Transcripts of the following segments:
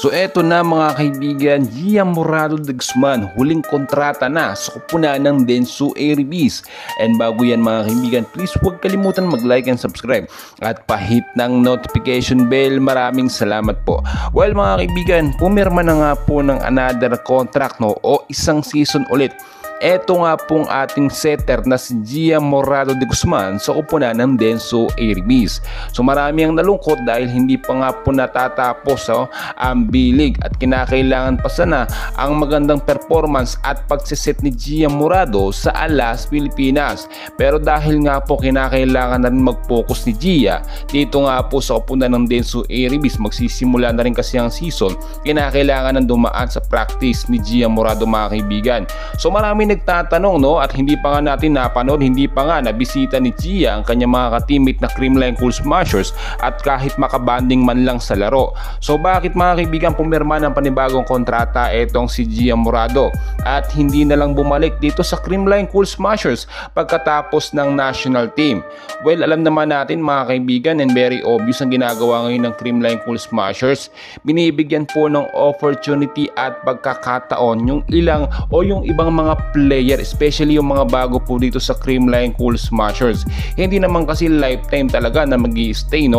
So eto na mga kaibigan, Gian Morado de Guzman, huling kontrata na sa kupunan ng Denso Airibis. And bago yan mga kaibigan, please huwag kalimutan mag-like and subscribe at pa-hit ng notification bell. Maraming salamat po. Well mga kaibigan, pumirma na nga po ng another contract o isang season ulit. Eto nga pong ating setter na si Gian Morado de Guzman sa kupunan ng Denso Airibis. So marami ang nalungkot dahil hindi pa nga po natatapos ang bilig at kinakailangan pa sana ang magandang performance at pagsiset ni Gian Morado sa Alas, Pilipinas. Pero dahil nga po kinakailangan na rin mag-focus ni Gia dito nga po sa kupunan ng Denso Airibis, magsisimula na rin kasi ang season, kinakailangan ng dumaan sa practice ni Gian Morado mga kaibigan. So marami nagtatanong at hindi pa nga natin napanood, hindi pa nga nabisita ni Gia ang kanyang mga ka-teammate na Creamline Cool Smashers at kahit makabanding man lang sa laro. So bakit mga kaibigan pumirma ng panibagong kontrata etong si Gia Morado at hindi na lang bumalik dito sa Creamline Cool Smashers pagkatapos ng national team? Well, alam naman natin mga kaibigan and very obvious ang ginagawa ngayon ng Creamline Cool Smashers. Binibigyan po ng opportunity at pagkakataon yung ilang o yung ibang mga player, especially yung mga bago po dito sa Creamline Cool Smashers. Hindi naman kasi lifetime talaga na mag-i-stay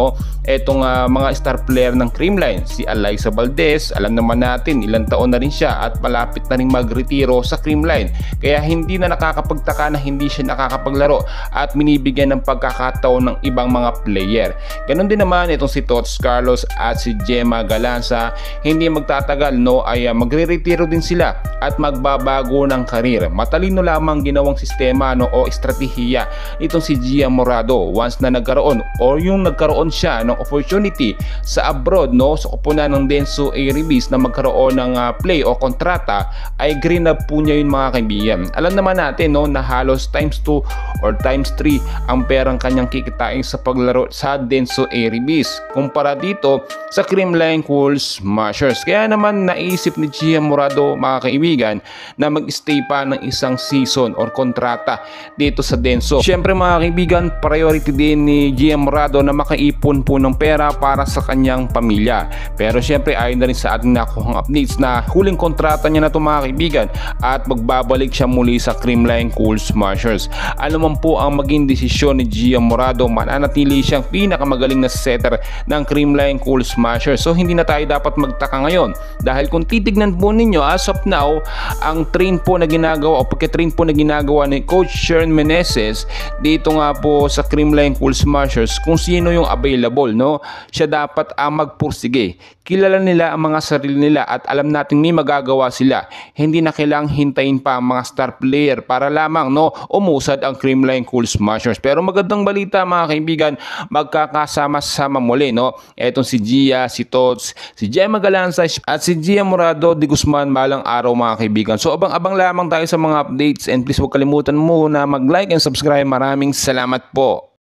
etong mga star player ng Creamline. Si Alyssa Valdez, alam naman natin ilang taon na rin siya at malapit na rin magretiro sa Creamline. Kaya hindi na nakakapagtaka na hindi siya nakakapaglaro at minibigyan ng pagkakataon ng ibang mga player. Ganon din naman itong si Tots Carlos at si Gemma Galanza, hindi magtatagal ay magre-retiro din sila at magbabago ng karir. Matalino lamang ginawang sistema o estratehiya itong si Gian Morado once na nagkaroon o yung nagkaroon siya ng opportunity sa abroad sa kupunan ng Denso Airibis na magkaroon ng play o kontrata, ay green up po niya yun mga kaibigan. Alam naman natin na halos times 2 or times 3 ang perang kanyang kikitain sa paglaro sa Denso Airibis kumpara dito sa Creamline Cool Smashers. Kaya naman naisip ni Gian Morado mga kaibigan na mag-stay pa ng isang season or kontrata dito sa Denso. Syempre mga kaibigan, priority din ni Gian Morado na makaipon po ng pera para sa kanyang pamilya. Pero syempre ayon na rin sa ating nakuhang updates na huling kontrata niya na ito mga kaibigan at magbabalik siya muli sa Creamline Cool Smashers. Ano man po ang maging desisyon ni Gian Morado, mananatili siyang pinakamagaling na setter ng Creamline Cool Smashers. So hindi na tayo dapat magtaka ngayon dahil kung titignan po ninyo as of now, ang train po na ginagawa o pagka-train po na ginagawa ni Coach Sharon Meneses dito nga po sa Creamline Cool Smashers, kung sino yung available, siya dapat ang magpursige. Kilala nila ang mga sarili nila at alam natin may magagawa sila. Hindi na kailangang hintayin pa ang mga star player para lamang umusad ang Creamline Cool Smashers. Pero magandang balita mga kaibigan, magkakasama-sama muli etong si Gia, si Tots, si Gemma Galanza at si Gian Morado de Guzman balang araw mga kaibigan. So abang-abang lamang tayo sa mga updates and please huwag kalimutan mo na mag-like and subscribe. Maraming salamat po.